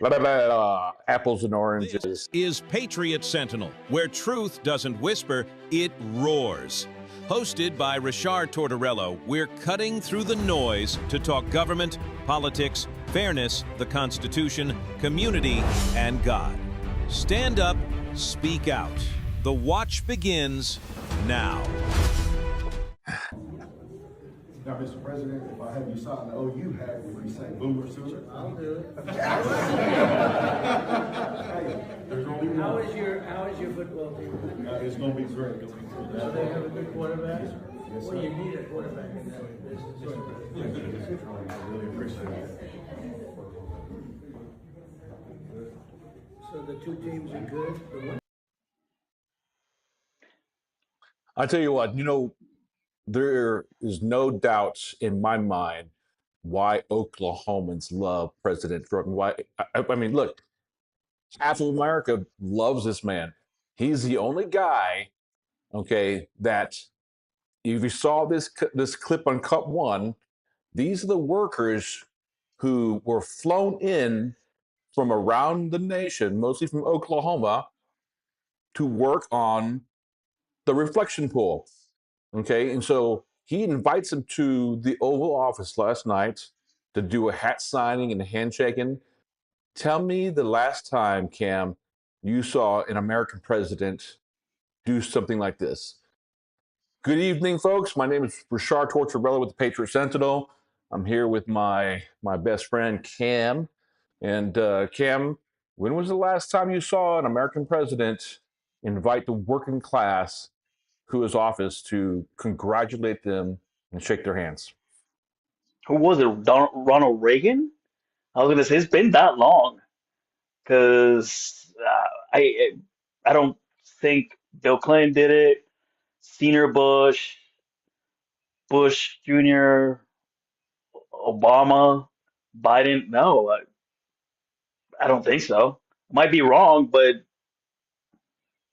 Apples and This oranges. is Patriot Sentinel, where truth doesn't whisper, it roars. Hosted by Richard Tortorello, we're cutting through the noise to talk government, politics, fairness, the Constitution, community, and God. Stand up, speak out. The watch begins now. Now, Mr. President, if I have you sign the OU hat, would you say Boomer Sooner? I'll do it. Hey, there's only one. How is your football team? It's gonna be great. It's gonna be Do great. they have a good quarterback? Yes, Well, sir. you need a quarterback in that business. I really appreciate it. So the two teams are good. The one I tell you what, there is no doubt in my mind why Oklahomans love President Trump. Why? I mean, look, half of America loves this man. He's the only guy, okay, that if you saw this clip on Cup One, these are the workers who were flown in from around the nation, mostly from Oklahoma, to work on the reflection pool. Okay, and so he invites him to the Oval Office last night to do a hat signing and a handshaking. Tell me the last time, Cam, you saw an American president do something like this. Good evening, folks. My name is Richard Tortorello with the Patriot Sentinel. I'm here with my best friend, Cam. And Cam, when was the last time you saw an American president invite the working class to his office to congratulate them and shake their hands? Who was it? Ronald Reagan? I was gonna say it's been that long because I don't think Bill Clinton did it. Senior Bush, Bush Jr., Obama, Biden. No, I don't think so. Might be wrong, but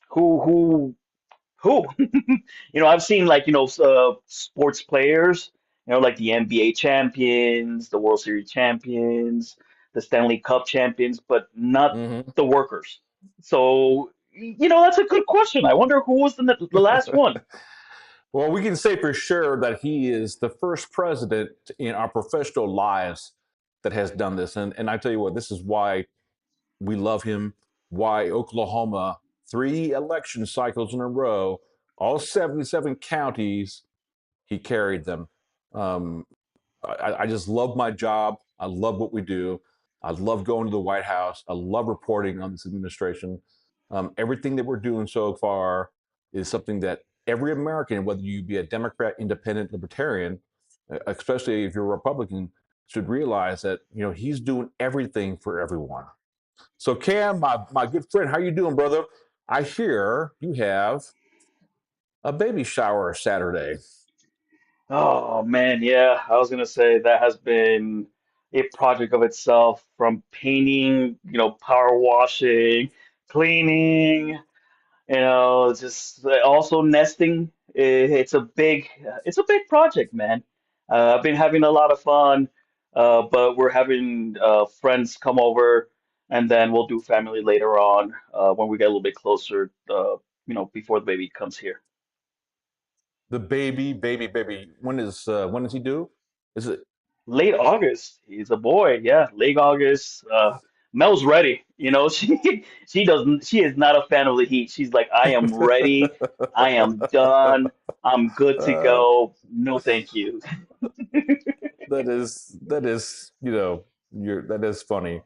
who who? I've seen sports players, like the NBA champions, the World Series champions, the Stanley Cup champions, but not Mm-hmm. the workers. So, that's a good question. I wonder who was the last one. Well, we can say for sure that he is the first president in our professional lives that has done this. And I tell you what, this is why we love him, why Oklahoma, 3 election cycles in a row, all 77 counties, he carried them. Um, I just love my job. I love what we do. I love going to the White House. I love reporting on this administration. Everything that we're doing so far is something that every American, whether you be a Democrat, Independent, Libertarian, especially if you're a Republican, should realize that he's doing everything for everyone. So Cam, my good friend, how you doing, brother? I hear you have a baby shower Saturday. Oh man, yeah. I was gonna say that has been a project of itself from painting, power washing, cleaning. Just also nesting. It's a big project, man. I've been having a lot of fun, but we're having friends come over, and then we'll do family later on when we get a little bit closer, before the baby comes here. The baby. When is he due? Is it? Late August. He's a boy. Yeah, late August. Mel's ready. She is not a fan of the heat. She's like, I am ready. I am done. I'm good to uh, go. No, thank you. that is that is funny.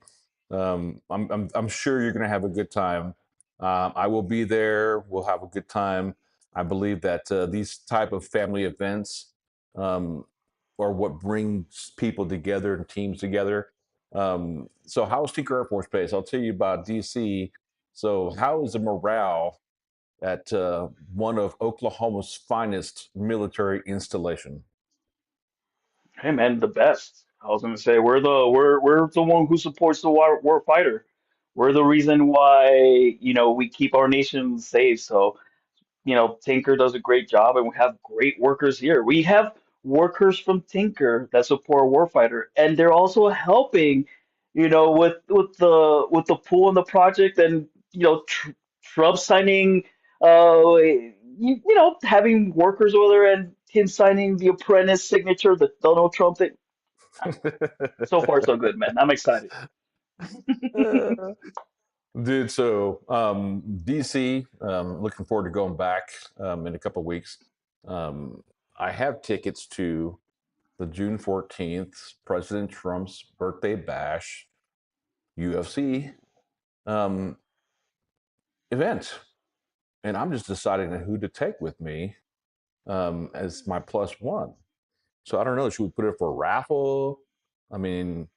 I'm sure you're gonna have a good time. I will be there. We'll have a good time. I believe that these type of family events um, are what brings people together and teams together. So how's Tinker Air Force Base? I'll tell you about DC. So how is the morale at one of Oklahoma's finest military installation? Hey man, the best. I was gonna say we're the one who supports the war fighter. We're the reason why we keep our nation safe. So Tinker does a great job, and we have great workers here. We have workers from Tinker that support Warfighter, and they're also helping, with the pool and the project, and Trump signing, having workers over there, and him signing the apprentice signature, the Donald Trump thing. So far, so good, man. I'm excited. Dude, so DC, looking forward to going back in a couple of weeks. I have tickets to the June 14th President Trump's birthday bash UFC um, event. And I'm just deciding who to take with me as my plus one. So I don't know, should we put it for a raffle? I mean,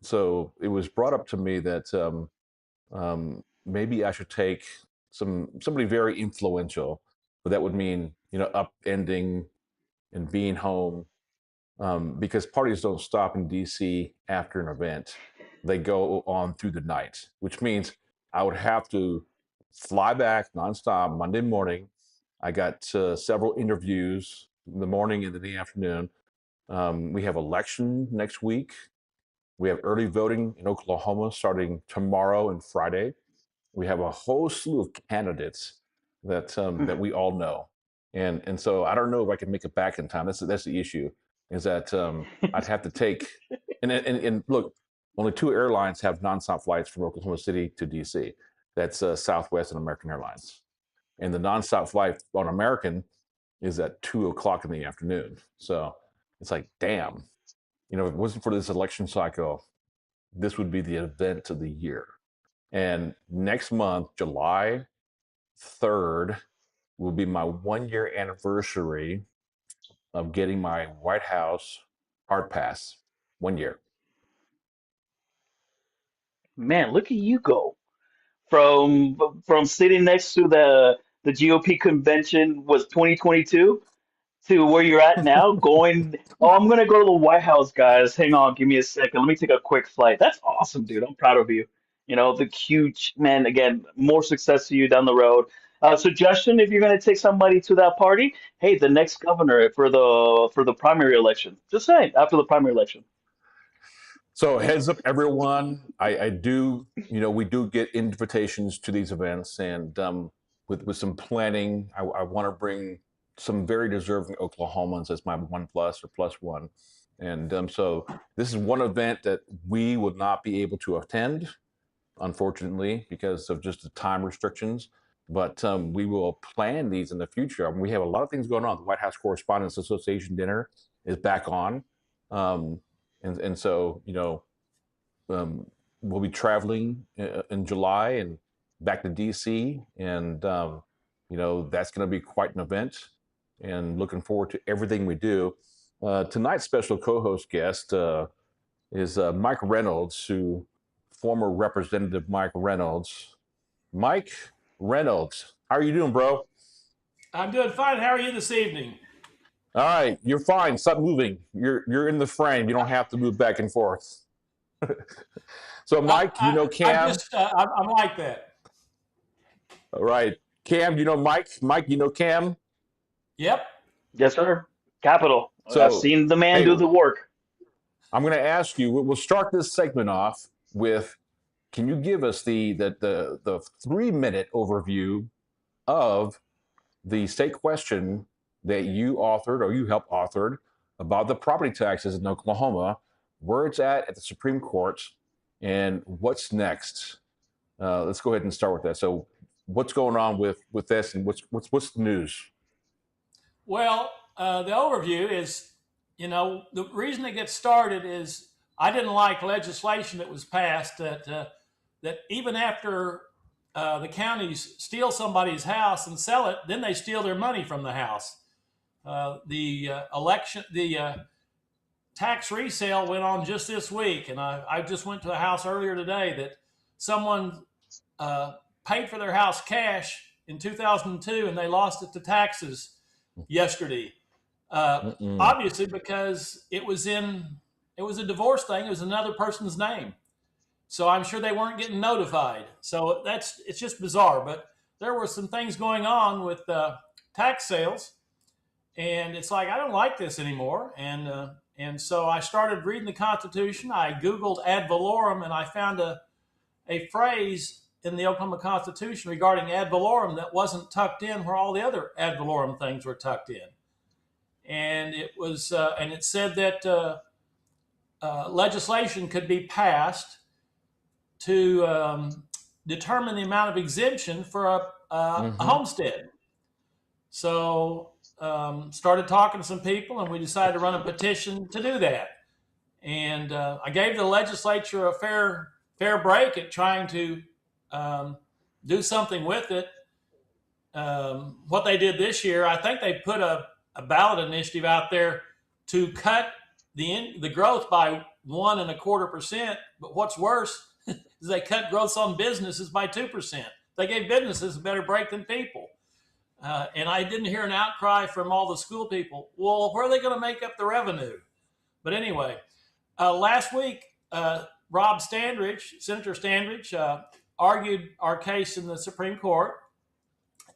so it was brought up to me that maybe I should take somebody very influential, but that would mean upending and being home because parties don't stop in DC after an event; they go on through the night, which means I would have to fly back nonstop Monday morning. I got several interviews in the morning and in the afternoon. We have election next week. We have early voting in Oklahoma starting tomorrow and Friday. We have a whole slew of candidates that we all know, and so I don't know if I can make it back in time. That's the issue. Is that I'd have to take and look, only two airlines have nonstop flights from Oklahoma City to DC. That's Southwest and American Airlines, and the nonstop flight on American is at 2 o'clock in the afternoon. So it's like, damn, if it wasn't for this election cycle, this would be the event of the year. And next month, July 3rd, will be my 1 year anniversary of getting my White House hard pass. 1 year. Man, look at you go. From sitting next to the GOP convention was 2022 to where you're at now, going, oh, I'm gonna go to the White House, guys. Hang on, give me a second. Let me take a quick flight. That's awesome, dude. I'm proud of you. The huge man. Again, more success to you down the road. Suggestion: if you're gonna take somebody to that party, hey, the next governor for the primary election. Just saying, after the primary election. So heads up, everyone. I do, we do get invitations to these events, and with some planning, I want to bring some very deserving Oklahomans as my one plus or plus one, and so this is one event that we would not be able to attend, unfortunately, because of just the time restrictions. But we will plan these in the future. I mean, we have a lot of things going on. The White House Correspondents Association dinner is back on. And so, we'll be traveling in July and back to DC. And, that's going to be quite an event and looking forward to everything we do. Tonight's special co host guest is Mike Reynolds, former Representative Mike Reynolds. Mike Reynolds, how are you doing, bro? I'm doing fine. How are you this evening? All right, you're fine. Stop moving. You're in the frame. You don't have to move back and forth. So, Mike, Cam. I'm like that. All right, Cam, Mike. Mike, Cam. Yep. Yes, sir. Capital. So, I've seen the man hey, do the work. I'm going to ask you. We'll start this segment off with. Can you give us the 3-minute overview of the state question that you authored or you helped authored about the property taxes in Oklahoma, where it's at the Supreme Court, and what's next? Let's go ahead and start with that. So, what's going on with this, and what's the news? Well, the overview is, the reason it gets started is I didn't like legislation that was passed that even after the counties steal somebody's house and sell it, then they steal their money from the house. The tax resale went on just this week, and I just went to a house earlier today that someone paid for their house cash in 2002, and they lost it to taxes yesterday. Obviously, because it was a divorce thing. It was another person's name. So I'm sure they weren't getting notified. So it's just bizarre. But there were some things going on with tax sales, and it's like, I don't like this anymore. And And so I started reading the Constitution. I Googled ad valorem, and I found a phrase in the Oklahoma Constitution regarding ad valorem that wasn't tucked in where all the other ad valorem things were tucked in. And it said that legislation could be passed to determine the amount of exemption for a homestead. So started talking to some people, and we decided to run a petition to do that. And I gave the legislature a fair break at trying to do something with it. What they did this year, I think they put a ballot initiative out there to cut the growth by 1.25%. But what's worse is they cut growth on businesses by 2%. They gave businesses a better break than people. And I didn't hear an outcry from all the school people. Well, where are they going to make up the revenue? But anyway, last week, Senator Standridge, argued our case in the Supreme Court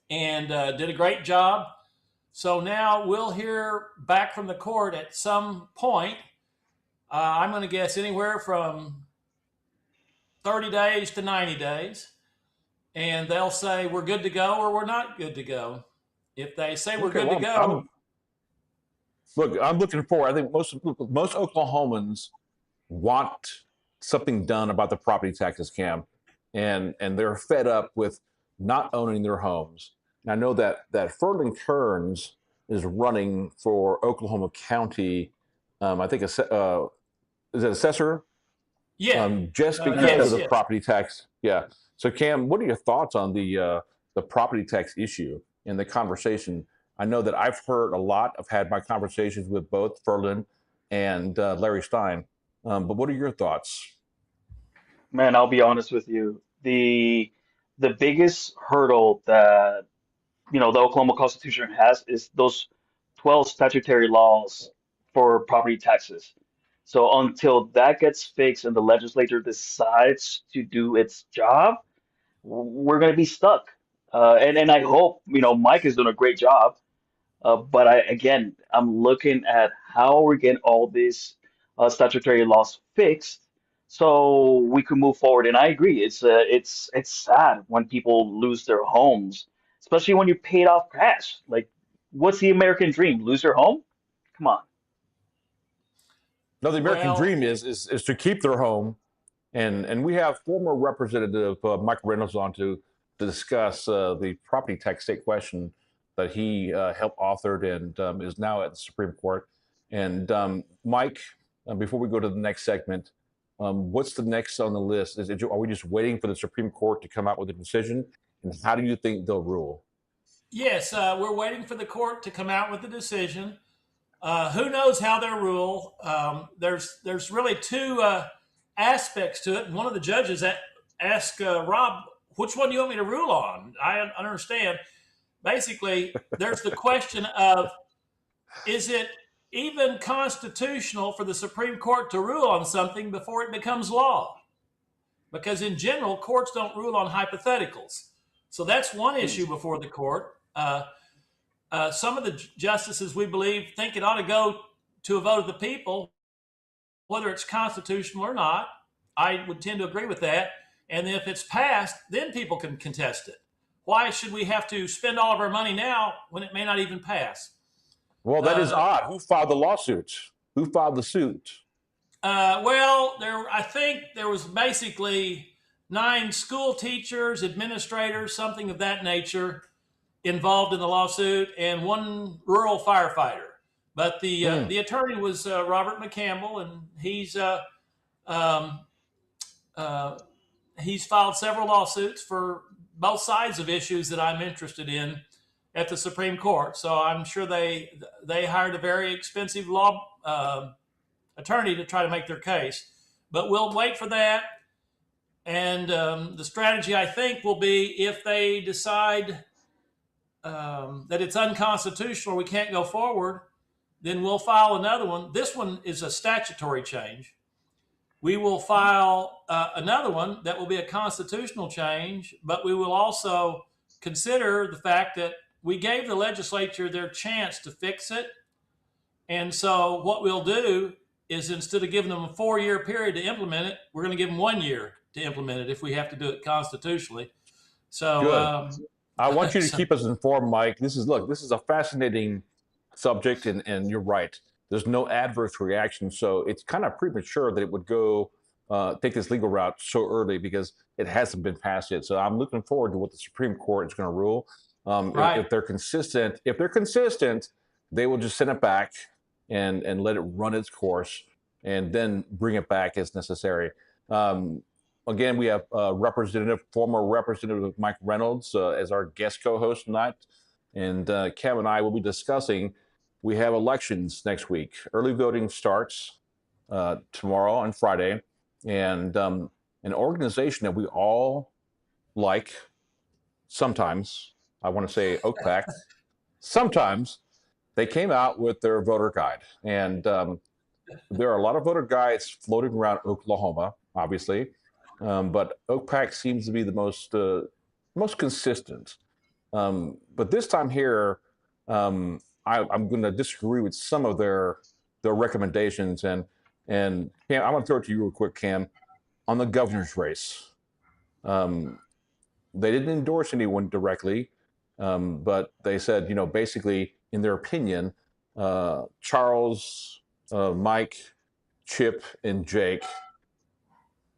and did a great job. So now we'll hear back from the court at some point. I'm going to guess anywhere from 30 days to 90 days. And they'll say we're good to go or we're not good to go. If they say we're good to go. I'm looking forward. I think most Oklahomans want something done about the property taxes, Cam, and they're fed up with not owning their homes. And I know that Ferdinand Kearns is running for Oklahoma County. I think is it assessor? Yeah. Just because of the property tax. Yeah. So, Cam, what are your thoughts on the property tax issue and the conversation? I know that I've heard a lot. I've had my conversations with both Ferdinand and Larry Stein. But what are your thoughts? Man, I'll be honest with you. The biggest hurdle that the Oklahoma Constitution has is those 12 statutory laws for property taxes. So until that gets fixed and the legislature decides to do its job, we're going to be stuck. And I hope, Mike is doing a great job. But I'm looking at how we get all these statutory laws fixed so we can move forward. And I agree, it's sad when people lose their homes, especially when you paid off cash. Like, what's the American dream? Lose your home? Come on. No, the American dream is to keep their home, and we have former Representative Mike Reynolds on to discuss the property tax state question that he helped authored and is now at the Supreme Court. And Mike, before we go to the next segment, what's the next on the list? Are we just waiting for the Supreme Court to come out with a decision? And how do you think they'll rule? Yes, we're waiting for the court to come out with a decision. Who knows how they'll rule? There's really two aspects to it. And one of the judges asked Rob, which one do you want me to rule on? I understand. Basically, there's the question of, is it even constitutional for the Supreme Court to rule on something before it becomes law? Because in general, courts don't rule on hypotheticals. So that's one issue before the court. Some of the justices, we believe, think it ought to go to a vote of the people, whether it's constitutional or not. I would tend to agree with that. And if it's passed, then people can contest it. Why should we have to spend all of our money now when it may not even pass? Well, that is odd. Who filed the lawsuit? Who filed the suit? I think there was basically 9 school teachers, administrators, something of that nature, involved in the lawsuit, and 1 rural firefighter. But the attorney was Robert McCampbell, and he's filed several lawsuits for both sides of issues that I'm interested in at the Supreme Court. So I'm sure they hired a very expensive law attorney to try to make their case. But we'll wait for that. And the strategy, I think, will be if they decide that it's unconstitutional, we can't go forward, then we'll file another one. This one is a statutory change. We will file another one that will be a constitutional change, but we will also consider the fact that we gave the legislature their chance to fix it. And so what we'll do is instead of giving them a 4-year period to implement it, we're going to give them 1 year to implement it if we have to do it constitutionally. So, Good. I want you to so keep us informed, Mike. This is a fascinating subject, and you're right. There's no adverse reaction, so it's kind of premature that it would go take this legal route so early because it hasn't been passed yet. So I'm looking forward to what the Supreme Court is going to rule. right. If they're consistent, they will just send it back and let it run its course, and then bring it back as necessary. Um, Again, we have former Representative Mike Reynolds as our guest co-host tonight, and Cam and I will be discussing. We have elections next week. Early voting starts tomorrow on Friday, and an organization that we all like. Sometimes I want to say OPAC. Sometimes they came out with their voter guide, and there are a lot of voter guides floating around Oklahoma, obviously, but OPAC seems to be the most consistent. But this time here, I'm going to disagree with some of their recommendations, and Cam, I'm going to throw it to you real quick, Cam, on the governor's race. They didn't endorse anyone directly, but they said, basically, in their opinion, Charles, Mike, Chip, and Jake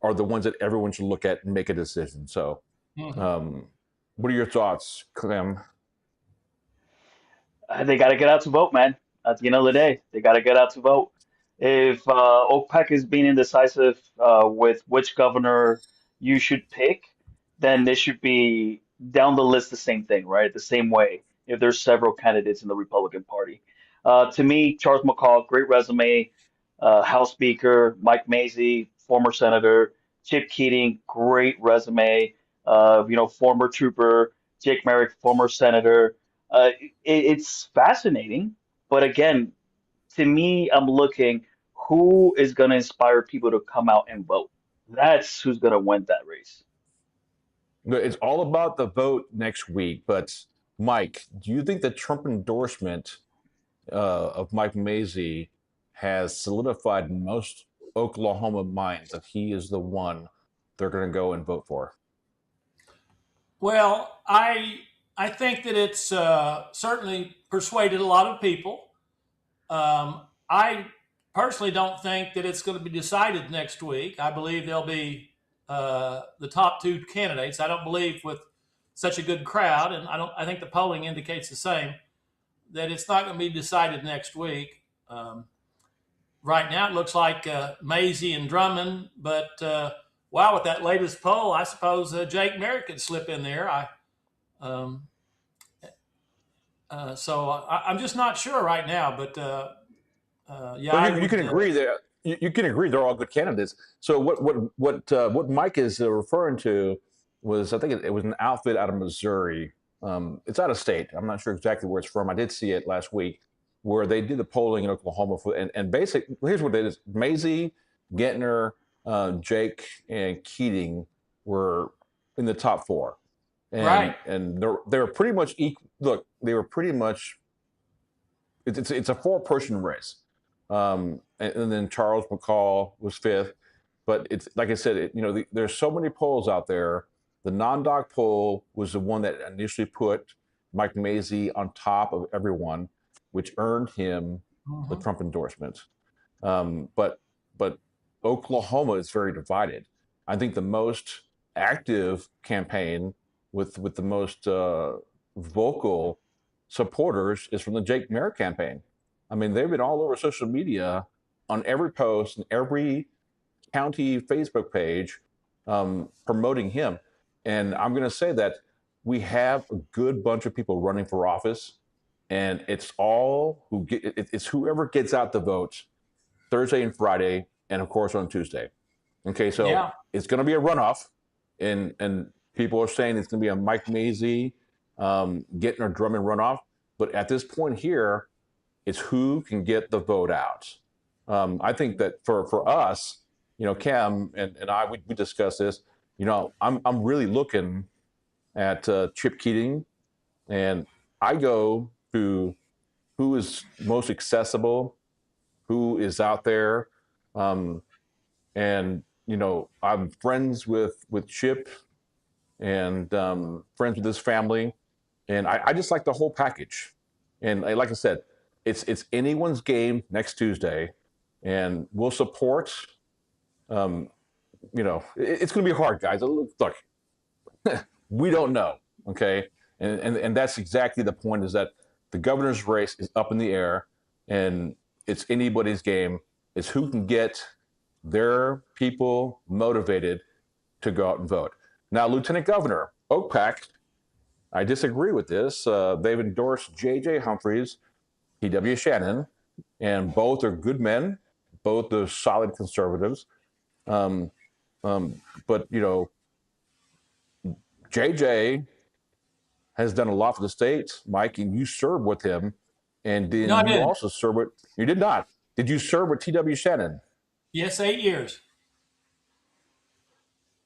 are the ones that everyone should look at and make a decision. So, what are your thoughts, Clem? They got to get out to vote, man. At the end of the day, they got to get out to vote. If OPEC is being indecisive with which governor you should pick, then they should be down the list the same thing, right? The same way if there's several candidates in the Republican Party. To me, Charles McCall, great resume, House Speaker, Mike Mazzei, former senator, Chip Keating, great resume, former trooper, Jake Merrick, former senator. It's fascinating, but again, to me, I'm looking who is going to inspire people to come out and vote. That's who's going to win that race. It's all about the vote next week. But Mike, do you think the Trump endorsement of Mike Mazzei has solidified most Oklahoma minds that he is the one they're going to go and vote for? Well, I think that it's certainly persuaded a lot of people. I personally don't think that it's going to be decided next week. I believe there'll be the top two candidates. I don't believe with such a good crowd, and I think the polling indicates the same, that it's not going to be decided next week. Right now, it looks like Mazzei and Drummond, but wow, with that latest poll, I suppose Jake Merrick could slip in there. Um, I'm just not sure right now, but yeah, Well, you can agree that you can agree they're all good candidates. So what Mike is referring to was, I think it was an outfit out of Missouri. It's out of state. I'm not sure exactly where it's from. I did see it last week, where they did the polling in Oklahoma and basically here's what it is: Mazzei, Gentner, Jake, and Keating were in the top four, and right. they were pretty much equal. Look, they were pretty much. It's a four-person race. And then Charles McCall was fifth. But it's like I said, there's so many polls out there. The non-doc poll was the one that initially put Mike Mazzei on top of everyone, which earned him the Trump endorsement. But Oklahoma is very divided. I think the most active campaign with the most vocal supporters is from the Jake Merrick campaign. I mean, they've been all over social media on every post and every county Facebook page promoting him. And I'm going to say that we have a good bunch of people running for office, and it's whoever gets out the vote Thursday and Friday, and of course on Tuesday. Okay, so It's going to be a runoff, and people are saying it's going to be a Mike Mazzei getting a Drummond runoff. But at this point here, it's who can get the vote out. I think that for us, Cam and I, we discussed this. I'm really looking at Chip Keating, and I go to who is most accessible who is out there. And I'm friends with Chip and friends with his family, and I just like the whole package. And like I said, it's anyone's game next Tuesday, and we'll support. Um, it's going to be hard, guys. Look, we don't know, okay, and that's exactly the point. Is that the governor's race is up in the air, and it's anybody's game. It's who can get their people motivated to go out and vote. Now, Lieutenant Governor, OPAC, I disagree with this. They've endorsed J.J. Humphreys, T.W. Shannon, and both are good men. Both are solid conservatives. But, J.J. has done a lot for the state, Mike, and you served with him. And then No, I you didn't. also served with, you did not. Did you serve with T.W. Shannon? Yes, 8 years.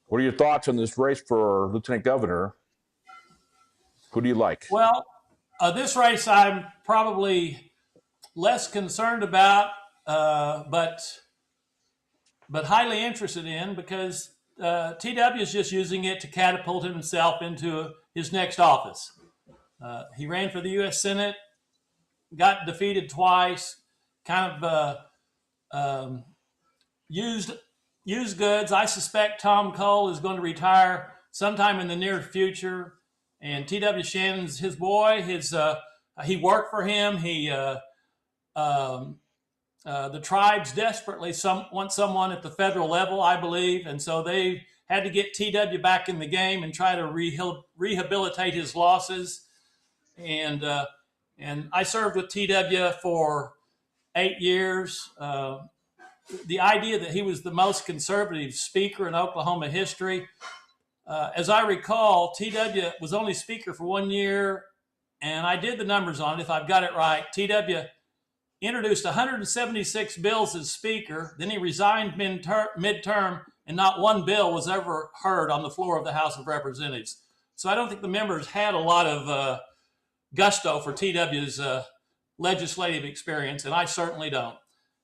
What are your thoughts on this race for Lieutenant Governor? Who do you like? Well, this race I'm probably less concerned about, but highly interested in, because TW is just using it to catapult himself into his next office. He ran for the U.S. Senate, got defeated twice, kind of used goods. I suspect Tom Cole is going to retire sometime in the near future, and T.W. Shannon's his boy. He worked for him. The tribes desperately want someone at the federal level, I believe, and so they had to get TW back in the game and try to rehabilitate his losses. And I served with TW for 8 years. The idea that he was the most conservative speaker in Oklahoma history, as I recall, TW was only speaker for 1 year, and I did the numbers on it. If I've got it right, TW introduced 176 bills as speaker. Then he resigned midterm, and not one bill was ever heard on the floor of the House of Representatives. So I don't think the members had a lot of gusto for TW's legislative experience, and I certainly don't.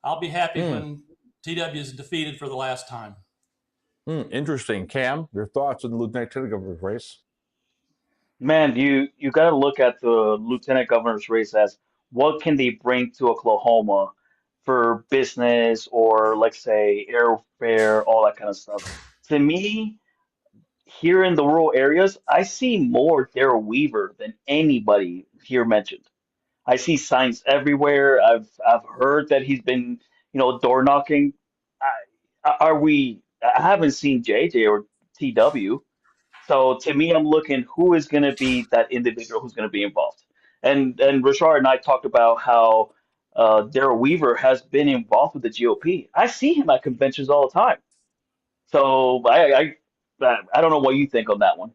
I'll be happy when TW is defeated for the last time. Interesting. Cam, your thoughts on the Lieutenant Governor's race? Man, you got to look at the lieutenant governor's race as what can they bring to Oklahoma for business or, like, say, airfare, all that kind of stuff. To me, here in the rural areas, I see more Darrell Weaver than anybody here mentioned. I see signs everywhere. I've heard that he's been, door knocking. Are we? I haven't seen JJ or TW. So to me, I'm looking who is going to be that individual who's going to be involved. And Rashard and I talked about how Darrell Weaver has been involved with the GOP. I see him at conventions all the time. So I don't know what you think on that one.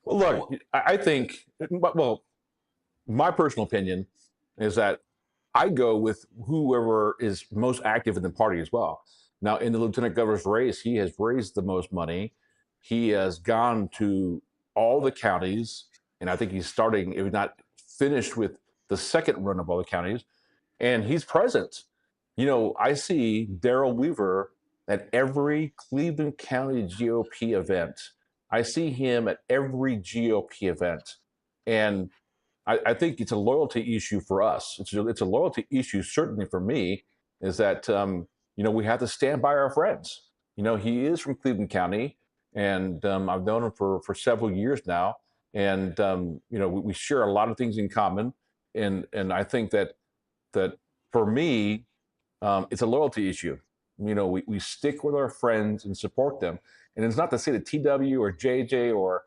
Well, look, I think, well, my personal opinion is that I go with whoever is most active in the party as well. Now, in the lieutenant governor's race, he has raised the most money. He has gone to all the counties, and I think he's starting, if not finished, with the second run of all the counties, and he's present. I see Darrell Weaver at every Cleveland County GOP event. I see him at every GOP event. And I think it's a loyalty issue for us. It's a loyalty issue, certainly for me, is that, we have to stand by our friends. He is from Cleveland County, and I've known him for several years now. And, we share a lot of things in common. And I think that for me, it's a loyalty issue. We stick with our friends and support them. And it's not to say that TW or JJ or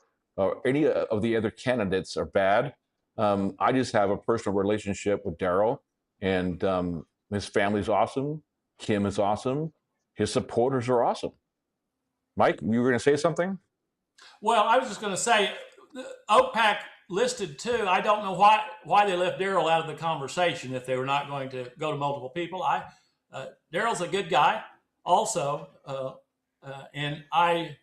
any of the other candidates are bad. I just have a personal relationship with Darrell, and his family's awesome. Kim is awesome. His supporters are awesome. Mike, you were going to say something? Well, I was just going to say, OPAC listed two. I don't know why they left Darrell out of the conversation if they were not going to go to multiple people. Darrell's a good guy also, and I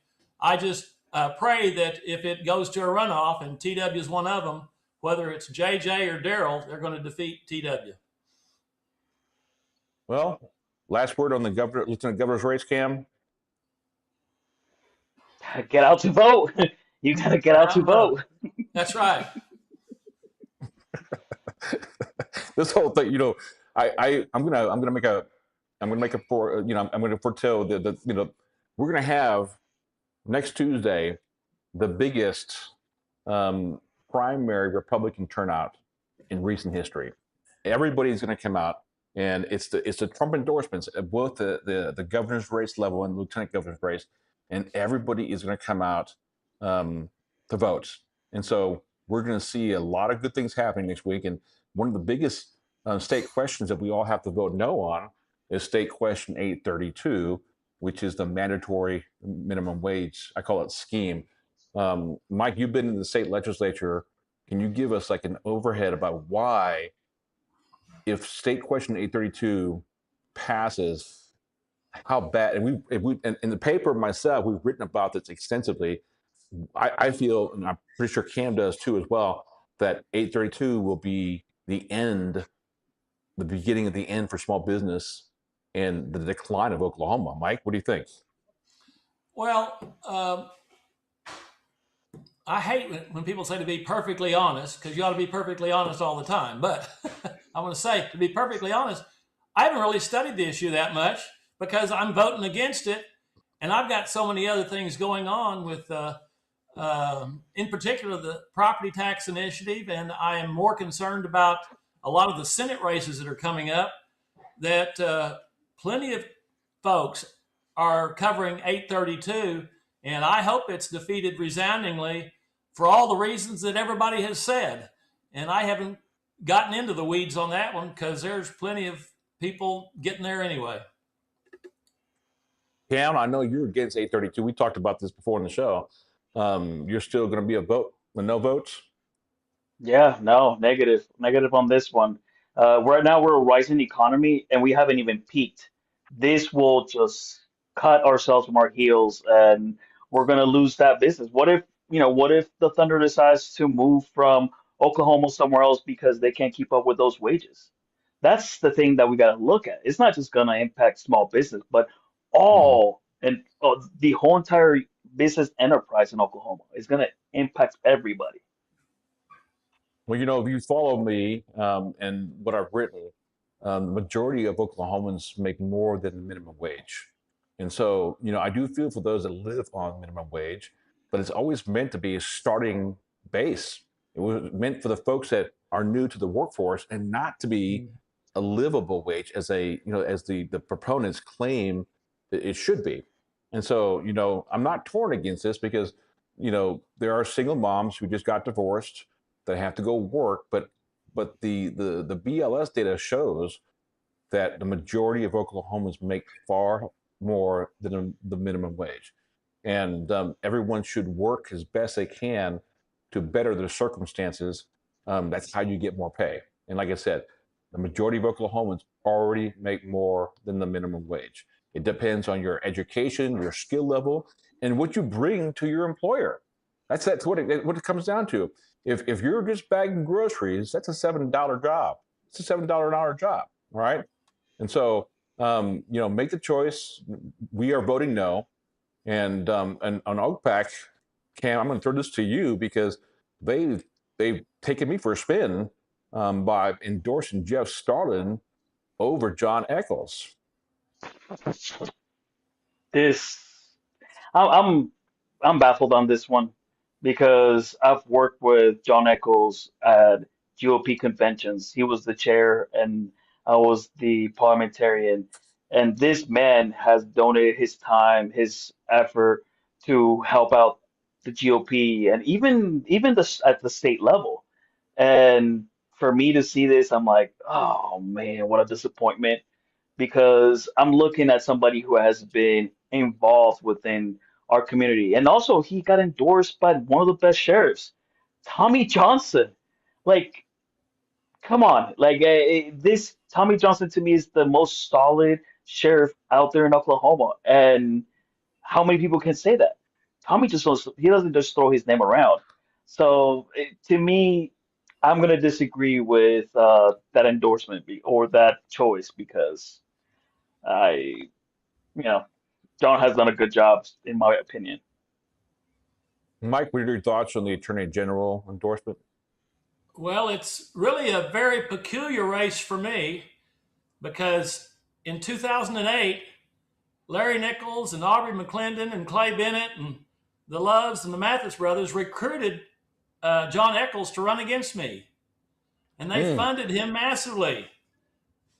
just pray that if it goes to a runoff and TW is one of them, whether it's JJ or Darrell, they're going to defeat TW. Well, last word on the lieutenant governor's race, Cam. Get out to vote. You gotta get Get out out to and vote. vote. That's right. This whole thing, I'm gonna make a I'm gonna foretell that we're gonna have next Tuesday the biggest um, primary Republican turnout in recent history. Everybody's going to come out, and it's the Trump endorsements at both the governor's race level and lieutenant governor's race, and everybody is going to come out to vote. And so we're going to see a lot of good things happening next week. And one of the biggest state questions that we all have to vote no on is State Question 832, which is the mandatory minimum wage. I call it scheme. Mike, you've been in the state legislature. Can you give us like an overhead about why, if State Question 832 passes, how bad? And and in the paper myself, we've written about this extensively. I feel, and I'm pretty sure Cam does too as well, that 832 will be the beginning of the end for small business and the decline of Oklahoma. Mike, what do you think? Well, I hate when people say to be perfectly honest, because you ought to be perfectly honest all the time. But I want to say, to be perfectly honest, I haven't really studied the issue that much because I'm voting against it. And I've got so many other things going on with, in particular, the property tax initiative. And I am more concerned about a lot of the Senate races that are coming up, that plenty of folks are covering 832. And I hope it's defeated resoundingly for all the reasons that everybody has said. And I haven't gotten into the weeds on that one because there's plenty of people getting there anyway. Cam, I know you're against 832. We talked about this before in the show. You're still going to be a no votes? Yeah, no, negative on this one. Right now we're a rising economy and we haven't even peaked. This will just cut ourselves from our heels and we're gonna lose that business. What if the Thunder decides to move from Oklahoma somewhere else because they can't keep up with those wages? That's the thing that we gotta look at. It's not just gonna impact small business, but Mm-hmm. the whole entire business enterprise in Oklahoma is gonna impact everybody. Well, if you follow me and what I've written, the majority of Oklahomans make more than the minimum wage. And so, I do feel for those that live on minimum wage, but it's always meant to be a starting base. It was meant for the folks that are new to the workforce and not to be a livable wage as the proponents claim that it should be. And so, I'm not torn against this because, there are single moms who just got divorced. They have to go work, but the BLS data shows that the majority of Oklahomans make far more than the minimum wage, and everyone should work as best they can to better their circumstances. That's how you get more pay. And like I said, the majority of Oklahomans already make more than the minimum wage. It depends on your education, your skill level, and what you bring to your employer. That's what it comes down to. If you're just bagging groceries, that's a $7 job. It's a $7 an hour job, right? And so, make the choice. We are voting no. And on OPAC, Cam, I'm going to throw this to you because they've taken me for a spin by endorsing Jeff Starlin over Jon Echols. This I'm I'm I'm baffled on this one because I've worked with Jon Echols at GOP conventions. He was the chair and I was the parliamentarian. And this man has donated his time, his effort to help out the GOP and even at the state level. And for me to see this, I'm like, oh man, what a disappointment because I'm looking at somebody who has been involved within our community. And also, he got endorsed by one of the best sheriffs, Tommy Johnson. Like, come on. Like, this Tommy Johnson to me is the most solid sheriff out there in Oklahoma. And how many people can say that? He doesn't just throw his name around. So, to me, I'm going to disagree with that endorsement or that choice because I, you know, John has done a good job, in my opinion. Mike, what are your thoughts on the Attorney General endorsement? Well, it's really a very peculiar race for me because in 2008, Larry Nichols and Aubrey McClendon and Clay Bennett and the Loves and the Mathis brothers recruited Jon Echols to run against me. And they funded him massively.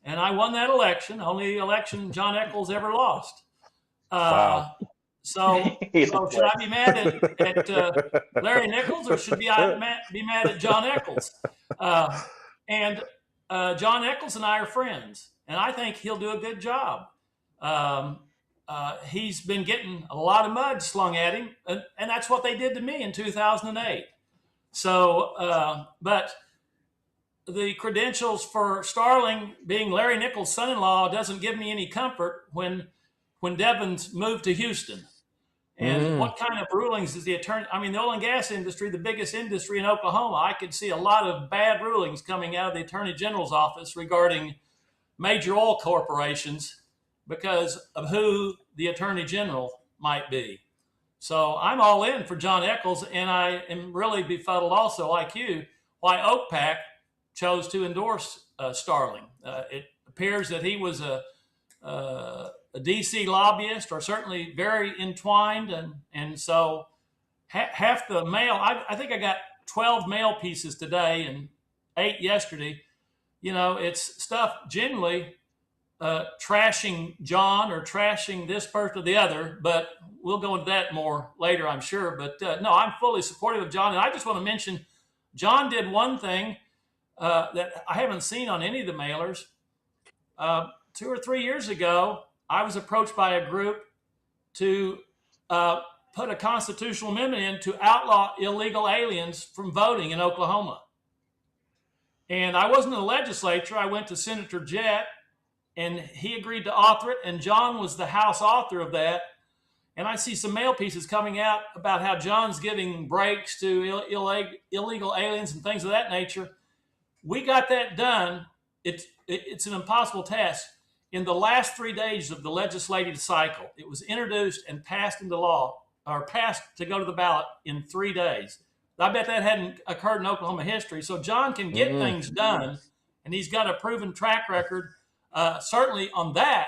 And I won that election, only election Jon Echols ever lost. Wow. So should I be mad at Larry Nichols, or should I be mad at Jon Echols? And Jon Echols and I are friends, and I think he'll do a good job. He's been getting a lot of mud slung at him, and that's what they did to me in 2008. So, but the credentials for Starling being Larry Nichols' son-in-law doesn't give me any comfort when Devon's moved to Houston. And what kind of rulings is the attorney? I mean, the oil and gas industry, the biggest industry in Oklahoma, I could see a lot of bad rulings coming out of the Attorney General's office regarding major oil corporations because of who the Attorney General might be. So I'm all in for Jon Echols, and I am really befuddled also, like you, why OPAC chose to endorse Starling. It appears that he was a DC lobbyist, or certainly very entwined, and so half the mail. I think I got 12 mail pieces today and 8 yesterday. You know, it's stuff generally trashing John or trashing this person or the other, but we'll go into that more later, I'm sure. But no, I'm fully supportive of John, and I just want to mention John did one thing that I haven't seen on any of the mailers. 2 or 3 years ago, I was approached by a group to put a constitutional amendment in to outlaw illegal aliens from voting in Oklahoma. And I wasn't in the legislature. I went to Senator Jett, and he agreed to author it, and John was the House author of that. And I see some mail pieces coming out about how John's giving breaks to illegal aliens and things of that nature. We got that done. It's an impossible task. In the last 3 days of the legislative cycle, it was introduced and passed into law, or passed to go to the ballot in 3 days. I bet that hadn't occurred in Oklahoma history. So John can get things done, and he's got a proven track record, certainly on that,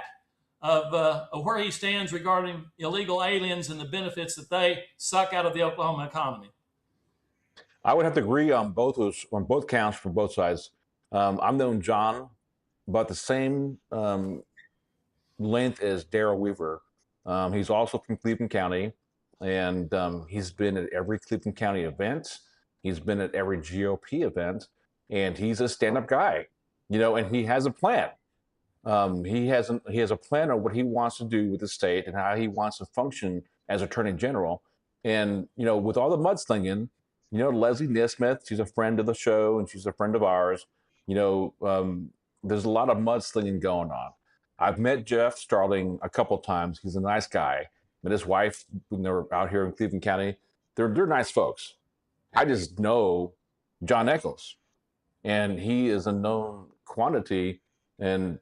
of where he stands regarding illegal aliens and the benefits that they suck out of the Oklahoma economy. I would have to agree on both counts from both sides. I've known John about the same length as Darrell Weaver. He's also from Cleveland County, and he's been at every Cleveland County event. He's been at every GOP event, and he's a stand-up guy, and he has a plan. He has a plan on what he wants to do with the state and how he wants to function as Attorney General. And with all the mudslinging, Leslie Nismith, she's a friend of the show and she's a friend of ours. There's a lot of mudslinging going on. I've met Jeff Starling a couple of times. He's a nice guy. Met his wife when they were out here in Cleveland County. They're nice folks. I just know Jon Echols, and he is a known quantity, and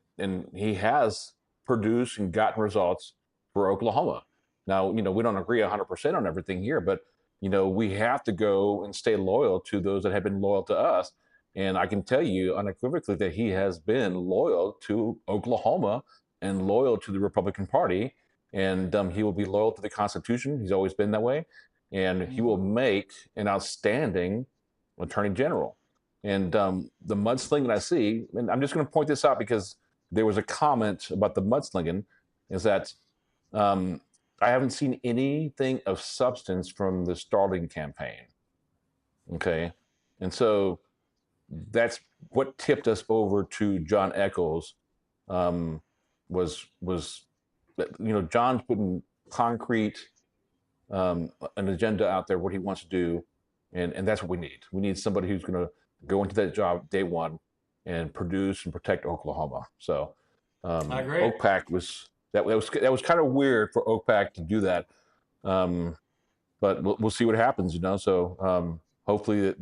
he has produced and gotten results for Oklahoma. Now, we don't agree 100% on everything here, but we have to go and stay loyal to those that have been loyal to us. And I can tell you unequivocally that he has been loyal to Oklahoma and loyal to the Republican Party. And he will be loyal to the Constitution. He's always been that way. And he will make an outstanding Attorney General. And the mudslinging I see, and I'm just going to point this out because there was a comment about the mudslinging, is that I haven't seen anything of substance from the Starling campaign. Okay. And so that's what tipped us over to Jon Echols. Was John's putting concrete an agenda out there, what he wants to do, and that's what we need. We need somebody who's going to go into that job day one and produce and protect Oklahoma. So I agree. OPAC was kind of weird for OPAC to do that, but we'll see what happens. So hopefully that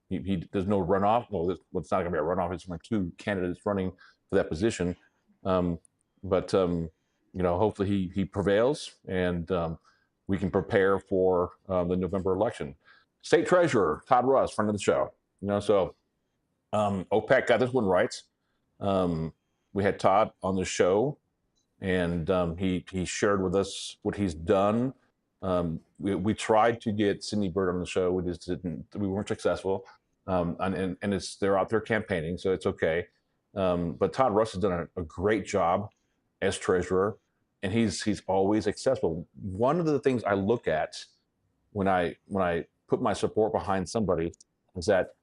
there's no runoff. Well, it's not going to be a runoff. It's only two candidates running for that position. but hopefully he prevails, and we can prepare for the November election. State Treasurer Todd Russ, friend of the show. So OPEC got this one right. We had Todd on the show, and he shared with us what he's done. We tried to get Cindy Bird on the show. We just didn't. We weren't successful. And they're out there campaigning, so it's okay. But Todd Russ has done a great job as treasurer, and he's always accessible. One of the things I look at when I put my support behind somebody is that,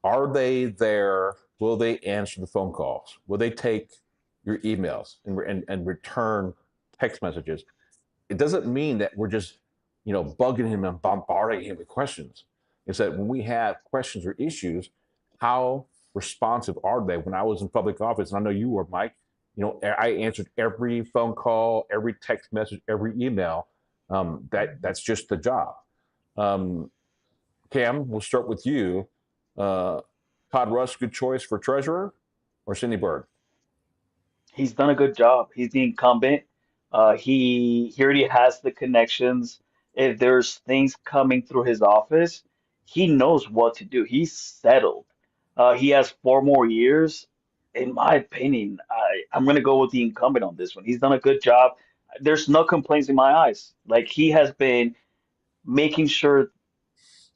are they there? Will they answer the phone calls? Will they take your emails and return text messages? It doesn't mean that we're just bugging him and bombarding him with questions. It's that when we have questions or issues, how responsive are they? When I was in public office, and I know you were, Mike, I answered every phone call, every text message, every email. That's just the job. Cam, we'll start with you. Todd Russ, good choice for treasurer, or Cindy Bird? He's done a good job. He's the incumbent. He already has the connections. If there's things coming through his office, he knows what to do. He's settled. He has 4 more years. In my opinion, I'm gonna go with the incumbent on this one. He's done a good job. There's no complaints in my eyes. Like, he has been making sure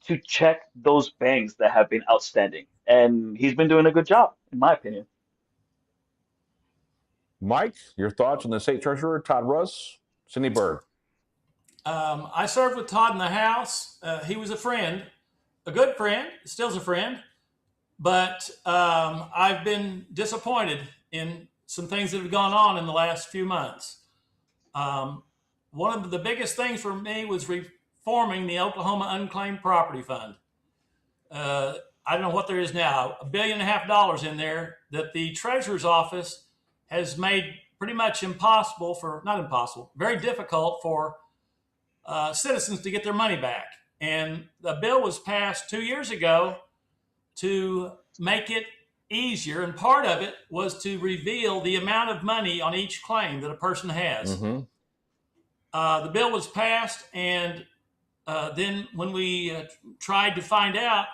to check those banks that have been outstanding, and he's been doing a good job, in my opinion. Mike, your thoughts on the state treasurer, Todd Russ, Cindy Bird? I served with Todd in the House. He was a friend, a good friend, still's a friend. But I've been disappointed in some things that have gone on in the last few months. One of the biggest things for me was reforming the Oklahoma Unclaimed Property Fund. I don't know what there is now, $1.5 billion in there that the Treasurer's Office has made pretty much very difficult for citizens to get their money back. And the bill was passed 2 years ago to make it easier, and part of it was to reveal the amount of money on each claim that a person has. Mm-hmm. The bill was passed, and then when we tried to find out,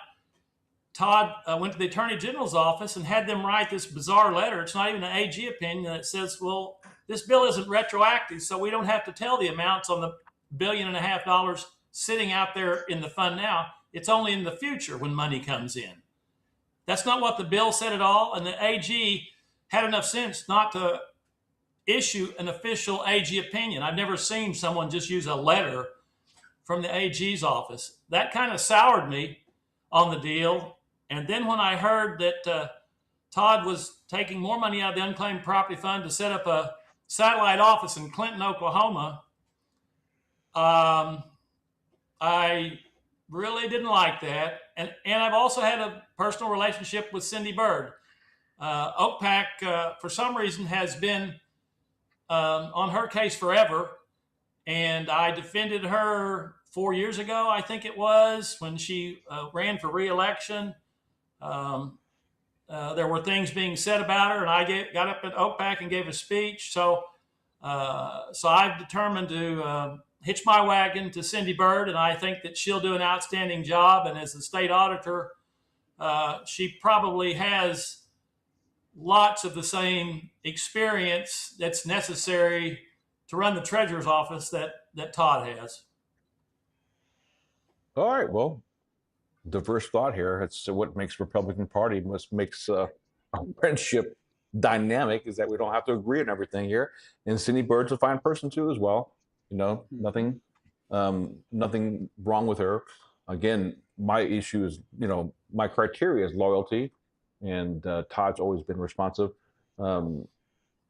Todd went to the Attorney General's office and had them write this bizarre letter. It's not even an AG opinion that says, well, this bill isn't retroactive, so we don't have to tell the amounts on the $1.5 billion sitting out there in the fund now. It's only in the future when money comes in. That's not what the bill said at all, and the AG had enough sense not to issue an official AG opinion. I've never seen someone just use a letter from the AG's office. That kind of soured me on the deal. And then when I heard that Todd was taking more money out of the Unclaimed Property Fund to set up a satellite office in Clinton, Oklahoma, I really didn't like that. And I've also had a personal relationship with Cindy Bird. OPAC, for some reason, has been on her case forever. And I defended her 4 years ago, I think it was, when she ran for re-election. There were things being said about her, and I got up at OPAC and gave a speech. So I've determined to hitch my wagon to Cindy Bird, and I think that she'll do an outstanding job. And as the state auditor, she probably has lots of the same experience that's necessary to run the treasurer's office that Todd has. All right. Well, diverse thought here. It's what makes Republican Party, makes our friendship dynamic, is that we don't have to agree on everything here. And Cindy Bird's a fine person too, as well. Nothing wrong with her. Again, my issue is, my criteria is loyalty, and Todd's always been responsive. I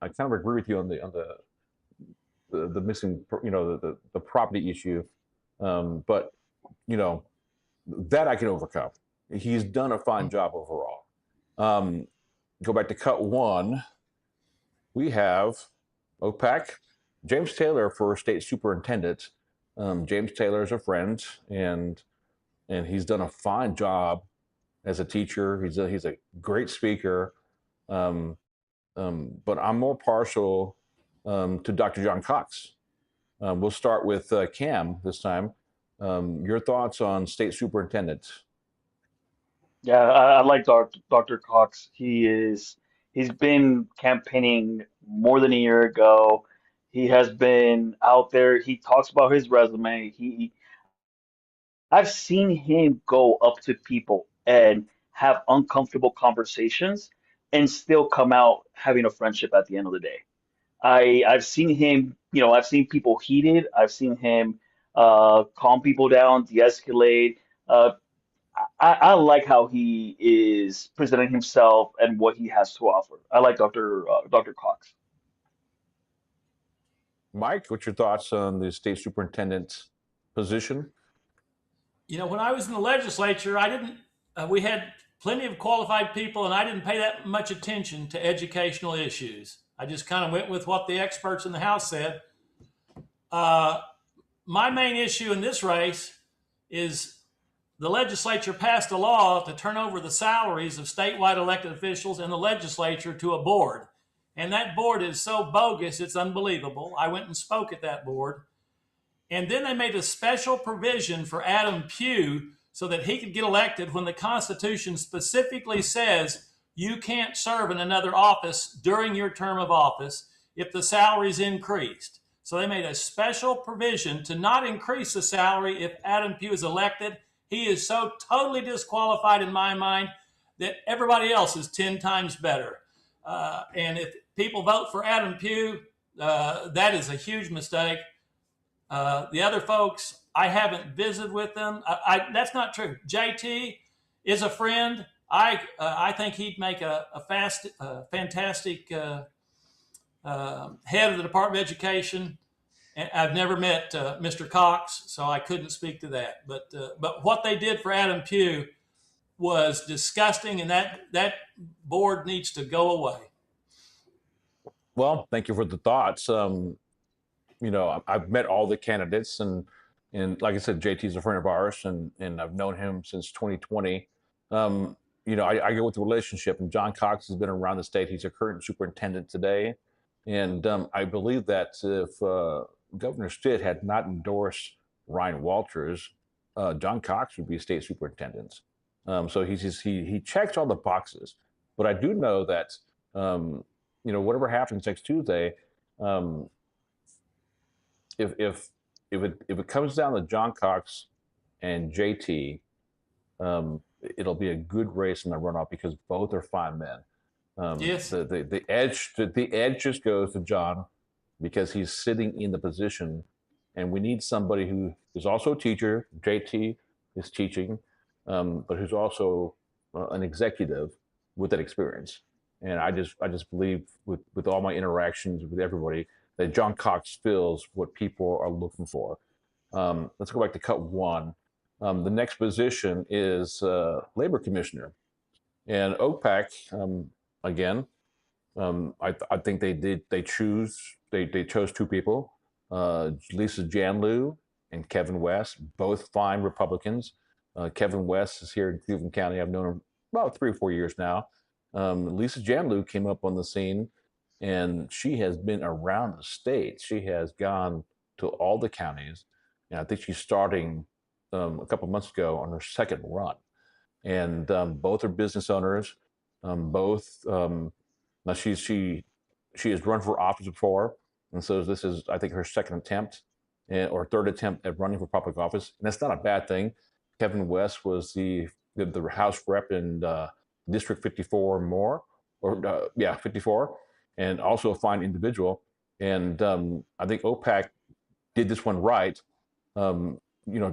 kind of agree with you on the missing, the property issue, but that I can overcome. He's done a fine job overall. Go back to cut one. We have OPAC, James Taylor for state superintendent. James Taylor is a friend, and he's done a fine job as a teacher. He's a great speaker. But I'm more partial to Dr. Jon Cox. We'll start with Cam this time. Your thoughts on state superintendent? Yeah, I like Dr. Cox. He's been campaigning more than a year ago. He has been out there. He talks about his resume. I've seen him go up to people and have uncomfortable conversations and still come out having a friendship at the end of the day. I've seen him, I've seen people heated. I've seen him calm people down, de-escalate. Uh, I like how he is presenting himself and what he has to offer. I like Dr. Cox. Mike, what's your thoughts on the state superintendent position? When I was in the legislature, I didn't. We had plenty of qualified people, and I didn't pay that much attention to educational issues. I just kind of went with what the experts in the House said. My main issue in this race is the legislature passed a law to turn over the salaries of statewide elected officials in the legislature to a board. And that board is so bogus, it's unbelievable. I went and spoke at that board. And then they made a special provision for Adam Pugh so that he could get elected when the Constitution specifically says you can't serve in another office during your term of office if the salary is increased. So they made a special provision to not increase the salary if Adam Pugh is elected. He is so totally disqualified in my mind that everybody else is 10 times better. And if people vote for Adam Pugh, that is a huge mistake. The other folks, I haven't visited with them. That's not true. JT is a friend. I think he'd make a fantastic head of the Department of Education. And I've never met Mr. Cox, so I couldn't speak to that. But what they did for Adam Pugh was disgusting, and that board needs to go away. Well, thank you for the thoughts. I've met all the candidates, and like I said, JT's a friend of ours, and I've known him since 2020. I go with the relationship, and Jon Cox has been around the state. He's a current superintendent today, and I believe that if Governor Stitt had not endorsed Ryan Walters, Jon Cox would be state superintendent. So he checks all the boxes. But I do know that whatever happens next Tuesday, if it comes down to Jon Cox and JT, it'll be a good race in the runoff because both are fine men. Yes. The edge just goes to Jon because he's sitting in the position, and we need somebody who is also a teacher. JT is teaching, but who's also an executive with that experience. And I just believe with all my interactions with everybody that Jon Cox fills what people are looking for. Let's go back to cut one. The next position is labor commissioner, and OPAC again. I think they chose two people, Lisa Janlou and Kevin West, both fine Republicans. Kevin West is here in Cleveland County. I've known him about 3 or 4 years now. Lisa Janlou came up on the scene, and she has been around the state. She has gone to all the counties, and I think she's starting a couple months ago on her second run. And both are business owners. Both now she has run for office before, and so this is I think her second attempt or third attempt at running for public office, and that's not a bad thing. Kevin West was the House rep in District 54 more, or 54, and also a fine individual. And I think OPAC did this one right.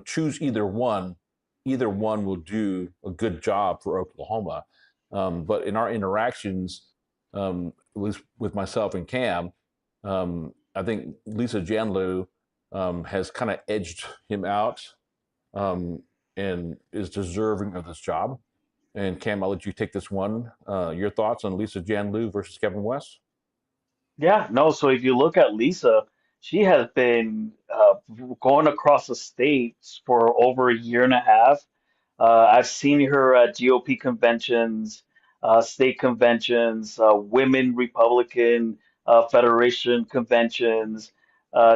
Choose either one. Either one will do a good job for Oklahoma. But in our interactions with myself and Cam, I think Lisa Janlou has kind of edged him out and is deserving of this job. And Cam, I'll let you take this one. Your thoughts on Lisa Janlou versus Kevin West? Yeah, no, so if you look at Lisa, she has been going across the states for over a year and a half. I've seen her at GOP conventions, state conventions, women Republican Federation conventions.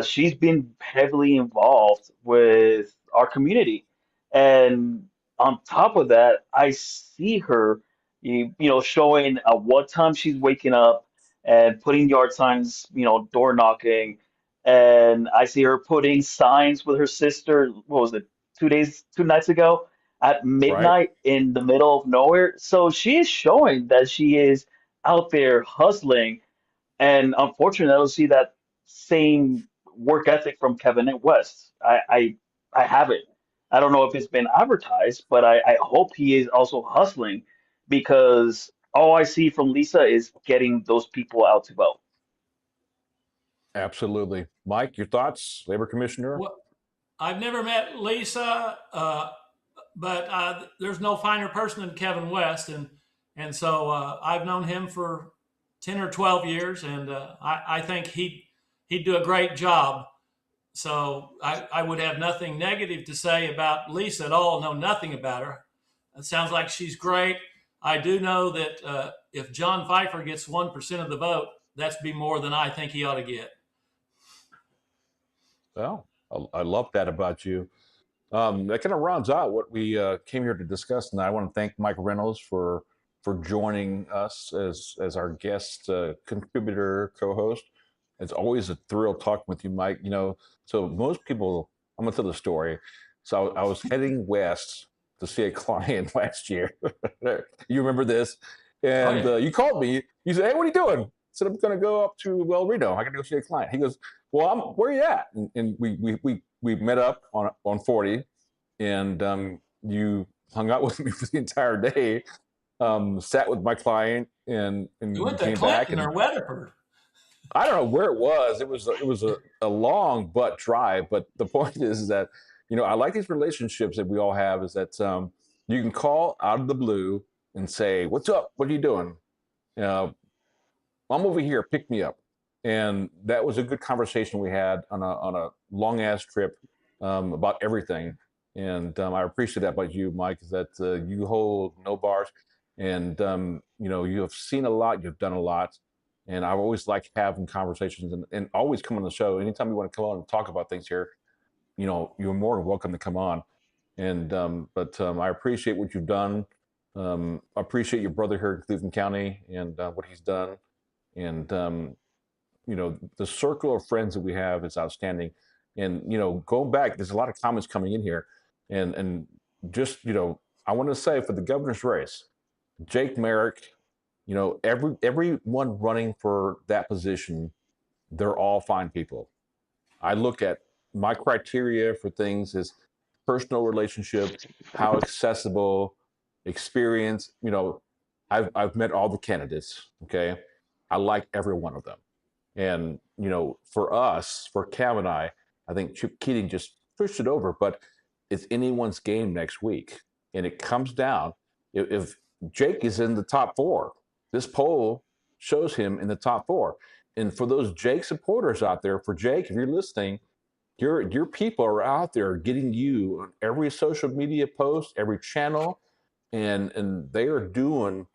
She's been heavily involved with our community. And on top of that, I see her, showing at what time she's waking up and putting yard signs, door knocking. And I see her putting signs with her sister, what was it, 2 nights ago at Right. midnight in the middle of nowhere. So she is showing that she is out there hustling, and unfortunately, I don't see that same work ethic from Kevin West. I haven't. I don't know if it's been advertised, but I hope he is also hustling, because all I see from Lisa is getting those people out to vote. Absolutely. Mike, your thoughts, labor commissioner? Well, I've never met Lisa, but there's no finer person than Kevin West, and so I've known him for 10 or 12 years, and I think he'd do a great job. So I would have nothing negative to say about Lisa at all. Know nothing about her. It sounds like she's great. I do know that if John Pfeiffer gets 1% of the vote, that's be more than I think he ought to get. Well, I love that about you. That kind of rounds out what we came here to discuss tonight. I want to thank Mike Reynolds for joining us as our guest contributor co-host. It's always a thrill talking with you, Mike. So most people, I'm gonna tell the story. So I was heading west to see a client last year. You remember this? Oh And yeah. you called me. You said, "Hey, what are you doing?" I said, "I'm gonna go up to El Reno. I gotta go see a client." He goes, "Well, where are you at?" And we met up on 40, and you hung out with me for the entire day, sat with my client, You and went to came back. Clinton And or Weatherford. I don't know where it was. It was a long butt drive, but the point is that I like these relationships that we all have. Is that you can call out of the blue and say, "What's up? What are you doing?" You know, I'm over here. Pick me up. And that was a good conversation we had on a long ass trip about everything. And I appreciate that about you, Mike, is that you hold no bars, and you have seen a lot, you've done a lot, and I always like having conversations, and always come on the show anytime you want to come on and talk about things here. You're more than welcome to come on. And but I appreciate what you've done. I appreciate your brother here in Cleveland County and what he's done. And the circle of friends that we have is outstanding. And going back, there's a lot of comments coming in here, and just I want to say for the governor's race, Jake Merrick, everyone running for that position, they're all fine people. I look at my criteria for things is personal relationship, how accessible, experience. I've met all the candidates. Okay, I like every one of them. And for us, for Cam and I think Chip Keating just pushed it over. But it's anyone's game next week, and it comes down if Jake is in the top four. This poll shows him in the top four. And for those Jake supporters out there, for Jake, if you're listening, your people are out there getting you on every social media post, every channel, and they're doing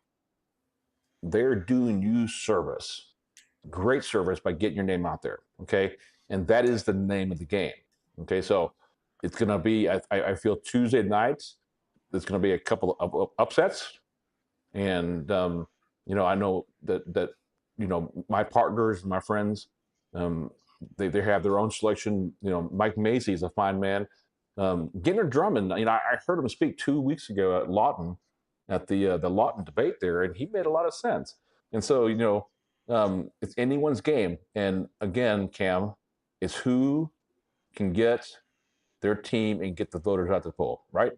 you service, great service by getting your name out there. Okay, and that is the name of the game. Okay, so it's gonna be. I feel Tuesday nights. There's gonna be a couple of upsets, and I know that my partners, my friends, um, they have their own selection. Mike Macy is a fine man. Ginter Drummond, I heard him speak 2 weeks ago at Lawton, at the Lawton debate there, and he made a lot of sense. And so it's anyone's game. And again, Cam, it's who can get their team and get the voters out the poll, right?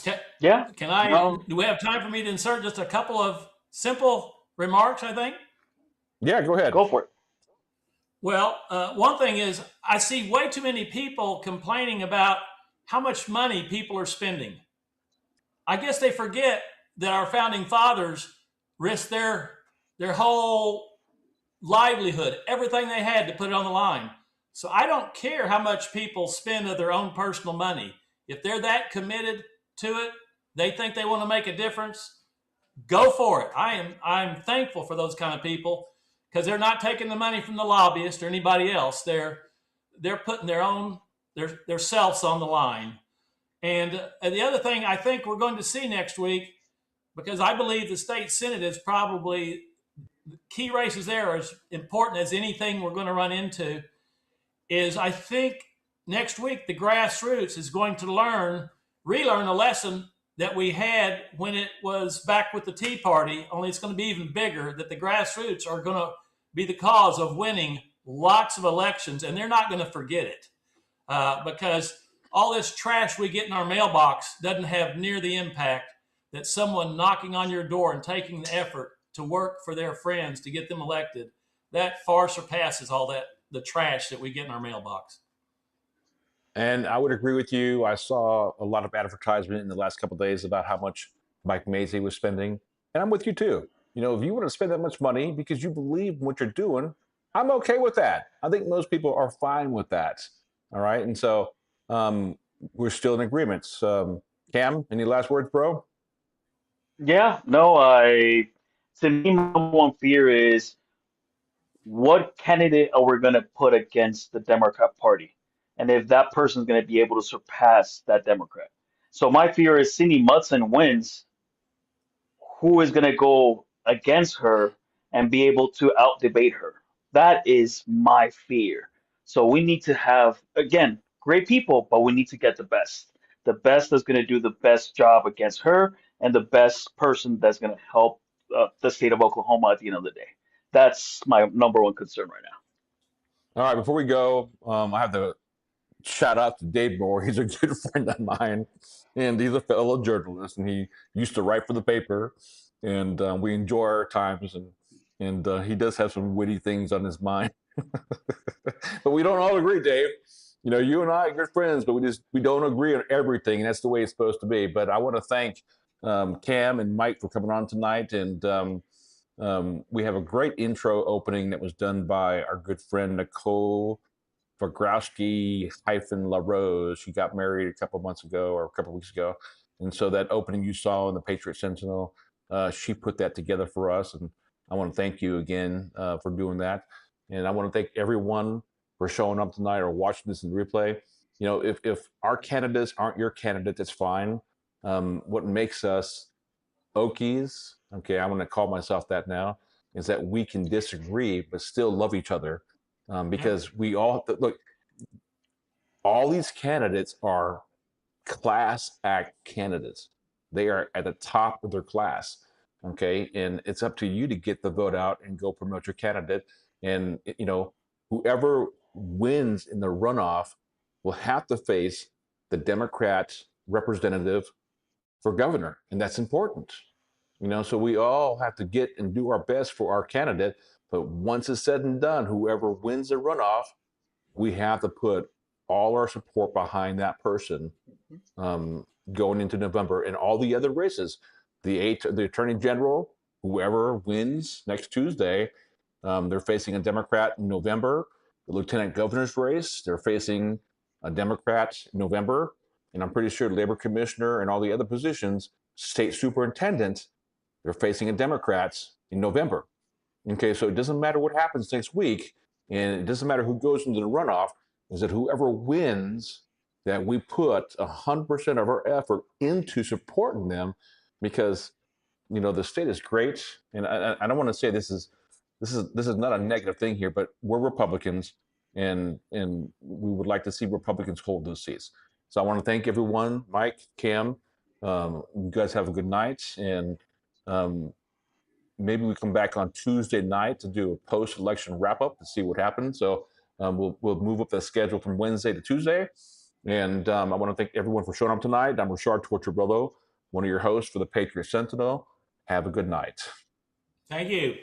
Can, Yeah. can I? No. Do we have time for me to insert just a couple of simple remarks? I think. Yeah, go ahead. Go for it. Well, one thing is I see way too many people complaining about how much money people are spending. I guess they forget that our founding fathers risked their whole livelihood, everything they had to put it on the line. So I don't care how much people spend of their own personal money. If they're that committed to it, they think they want to make a difference, go for it. I'm thankful for those kind of people because they're not taking the money from the lobbyist or anybody else. They're putting their selves on the line. And the other thing I think we're going to see next week, because I believe the state Senate is probably key races there are as important as anything we're going to run into, is I think next week the grassroots is going to relearn a lesson that we had when it was back with the Tea Party, only it's going to be even bigger, that the grassroots are going to be the cause of winning lots of elections, and they're not going to forget it because all this trash we get in our mailbox doesn't have near the impact that someone knocking on your door and taking the effort to work for their friends to get them elected. That far surpasses all the trash that we get in our mailbox. And I would agree with you. I saw a lot of advertisement in the last couple of days about how much Mike Mazzei was spending. And I'm with you too. If you want to spend that much money because you believe in what you're doing, I'm okay with that. I think most people are fine with that. All right. And so we're still in agreement. Cam, any last words, bro? Yeah, no, to me, my number one fear is what candidate are we going to put against the Democrat Party? And if that person's going to be able to surpass that Democrat. So my fear is Cindy Mudson wins, who is going to go against her and be able to out debate her? That is my fear. So we need to have, again, great people, but we need to get the best. The best that's going to do the best job against her and the best person that's going to help the state of Oklahoma at the end of the day. That's my number one concern right now. All right. Before we go, I have to shout out to Dave Moore. He's a good friend of mine, and he's a fellow journalist, and he used to write for the paper, and we enjoy our times, and he does have some witty things on his mind. But we don't all agree, Dave. You and I are good friends, but we don't agree on everything, and that's the way it's supposed to be. But I want to thank Cam and Mike for coming on tonight, and we have a great intro opening that was done by our good friend Nicole Vagrowski-LaRose. She got married a couple months ago or a couple weeks ago. And so that opening you saw in the Patriot Sentinel, she put that together for us. And I want to thank you again for doing that. And I want to thank everyone for showing up tonight or watching this in replay. If our candidates aren't your candidate, that's fine. What makes us Okies, okay, I'm going to call myself that now, is that we can disagree but still love each other. Because we all look, all these candidates are class act candidates. They are at the top of their class. Okay. And it's up to you to get the vote out and go promote your candidate. And, whoever wins in the runoff will have to face the Democrat representative for governor. And that's important. So we all have to get and do our best for our candidate. But once it's said and done, whoever wins the runoff, we have to put all our support behind that person going into November. And all the other races, the Attorney General, whoever wins next Tuesday, they're facing a Democrat in November. The Lieutenant Governor's race, they're facing a Democrat in November. And I'm pretty sure Labor Commissioner and all the other positions, State Superintendent, they're facing a Democrats in November. Okay, so it doesn't matter what happens next week, and it doesn't matter who goes into the runoff, is that whoever wins, that we put 100% of our effort into supporting them, because the state is great, and I don't want to say this is not a negative thing here, but we're Republicans, and we would like to see Republicans hold those seats. So I want to thank everyone, Mike, Cam, you guys have a good night, and maybe we come back on Tuesday night to do a post-election wrap-up to see what happened. So we'll move up the schedule from Wednesday to Tuesday. And I want to thank everyone for showing up tonight. I'm Rashard Tortorello, one of your hosts for the Patriot Sentinel. Have a good night. Thank you.